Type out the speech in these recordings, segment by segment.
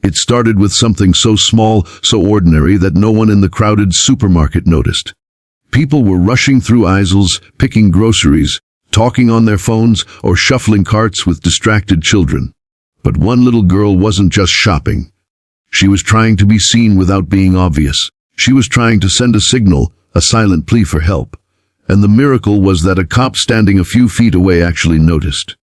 It started with something so small, so ordinary that no one in the crowded supermarket noticed. People were rushing through aisles, picking groceries, talking on their phones, or shuffling carts with distracted children. But one little girl wasn't just shopping. She was trying to be seen without being obvious. She was trying to send a signal, a silent plea for help. And the miracle was that a cop standing a few feet away actually noticed.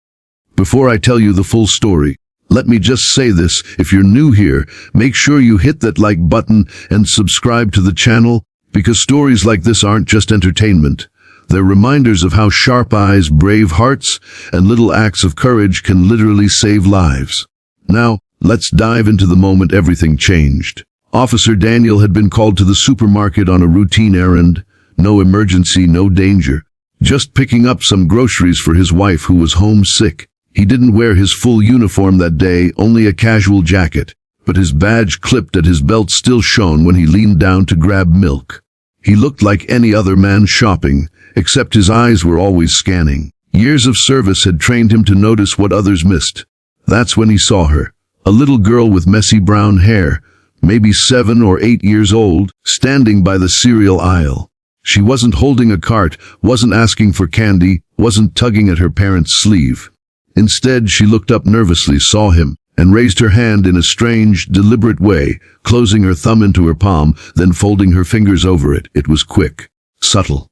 Before I tell you the full story, let me just say this: if you're new here, make sure you hit that like button and subscribe to the channel, because stories like this aren't just entertainment. They're reminders of how sharp eyes, brave hearts, and little acts of courage can literally save lives. Now, let's dive into the moment everything changed. Officer Daniel had been called to the supermarket on a routine errand. No emergency, no danger. Just picking up some groceries for his wife who was homesick. He didn't wear his full uniform that day, only a casual jacket, but his badge clipped at his belt still shone when he leaned down to grab milk. He looked like any other man shopping, except his eyes were always scanning. Years of service had trained him to notice what others missed. That's when he saw her. A little girl with messy brown hair, maybe 7 or 8 years old, standing by the cereal aisle. She wasn't holding a cart, wasn't asking for candy, wasn't tugging at her parent's sleeve. Instead, she looked up nervously, saw him, and raised her hand in a strange, deliberate way, closing her thumb into her palm, then folding her fingers over it. It was quick, subtle.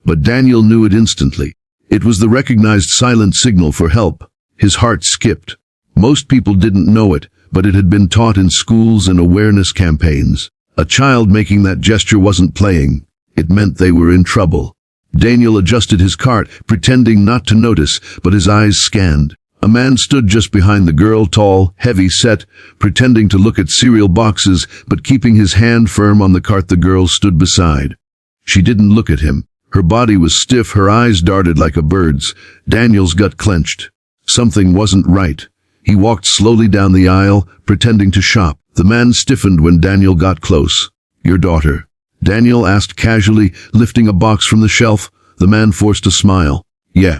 But Daniel knew it instantly. It was the recognized silent signal for help. His heart skipped. Most people didn't know it, but it had been taught in schools and awareness campaigns. A child making that gesture wasn't playing. It meant they were in trouble. Daniel adjusted his cart, pretending not to notice, but his eyes scanned. A man stood just behind the girl, tall, heavy-set, pretending to look at cereal boxes, but keeping his hand firm on the cart the girl stood beside. She didn't look at him. Her body was stiff, her eyes darted like a bird's. Daniel's gut clenched. Something wasn't right. He walked slowly down the aisle, pretending to shop. The man stiffened when Daniel got close. "Your daughter?" Daniel asked casually, lifting a box from the shelf. The man forced a smile. "Yeah,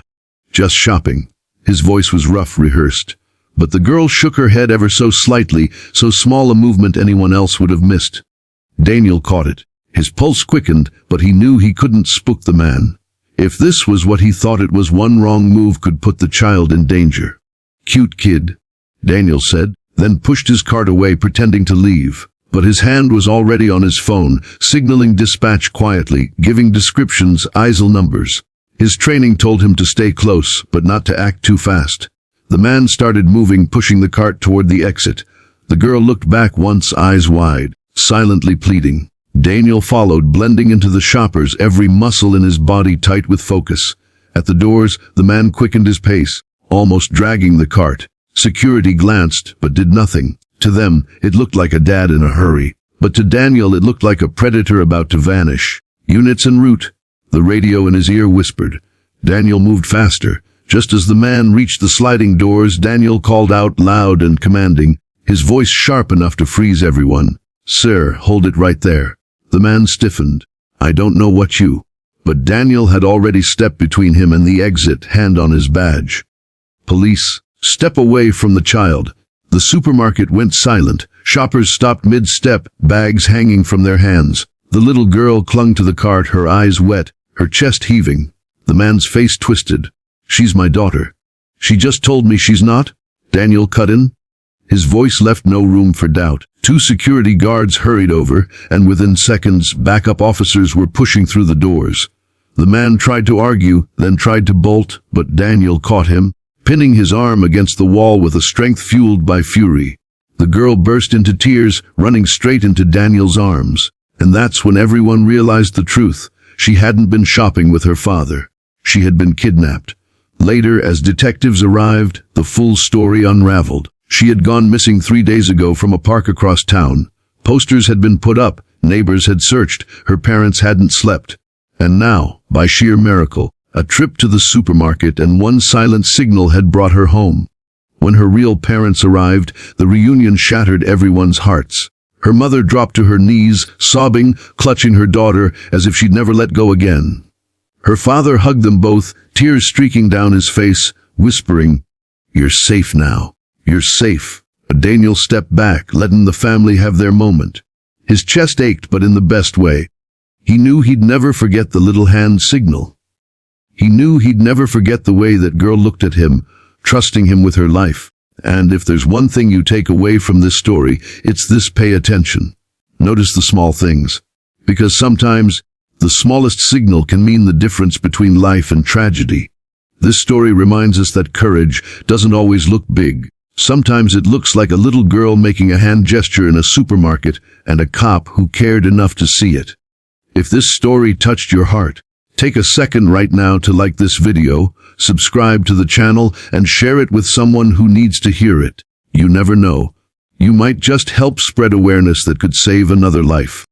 just shopping." His voice was rough, rehearsed. But the girl shook her head ever so slightly, so small a movement anyone else would have missed. Daniel caught it. His pulse quickened, but he knew he couldn't spook the man. If this was what he thought it was, one wrong move could put the child in danger. "Cute kid," Daniel said, then pushed his cart away, pretending to leave. But his hand was already on his phone, signaling dispatch quietly, giving descriptions, aisle numbers. His training told him to stay close, but not to act too fast. The man started moving, pushing the cart toward the exit. The girl looked back once, eyes wide, silently pleading. Daniel followed, blending into the shoppers, every muscle in his body tight with focus. At the doors, the man quickened his pace, almost dragging the cart. Security glanced, but did nothing. To them, it looked like a dad in a hurry. But to Daniel, it looked like a predator about to vanish. "Units en route," the radio in his ear whispered. Daniel moved faster. Just as the man reached the sliding doors, Daniel called out, loud and commanding, his voice sharp enough to freeze everyone. "Sir, hold it right there." The man stiffened. "I don't know what you—" But Daniel had already stepped between him and the exit, hand on his badge. "Police, step away from the child." The supermarket went silent. Shoppers stopped mid-step, bags hanging from their hands. The little girl clung to the cart, her eyes wet, her chest heaving. The man's face twisted. "She's my daughter." "She just told me she's not," Daniel cut in. His voice left no room for doubt. 2 security guards hurried over, and within seconds, backup officers were pushing through the doors. The man tried to argue, then tried to bolt, but Daniel caught him, pinning his arm against the wall with a strength fueled by fury. The girl burst into tears, running straight into Daniel's arms. And that's when everyone realized the truth. She hadn't been shopping with her father. She had been kidnapped. Later, as detectives arrived, the full story unraveled. She had gone missing 3 days ago from a park across town. Posters had been put up, neighbors had searched, her parents hadn't slept. And now, by sheer miracle, a trip to the supermarket and one silent signal had brought her home. When her real parents arrived, the reunion shattered everyone's hearts. Her mother dropped to her knees, sobbing, clutching her daughter as if she'd never let go again. Her father hugged them both, tears streaking down his face, whispering, "You're safe now. You're safe." Daniel stepped back, letting the family have their moment. His chest ached, but in the best way. He knew he'd never forget the little hand signal. He knew he'd never forget the way that girl looked at him, trusting him with her life. And if there's one thing you take away from this story, it's this: pay attention. Notice the small things. Because sometimes, the smallest signal can mean the difference between life and tragedy. This story reminds us that courage doesn't always look big. Sometimes it looks like a little girl making a hand gesture in a supermarket and a cop who cared enough to see it. If this story touched your heart, take a second right now to like this video, subscribe to the channel, and share it with someone who needs to hear it. You never know. You might just help spread awareness that could save another life.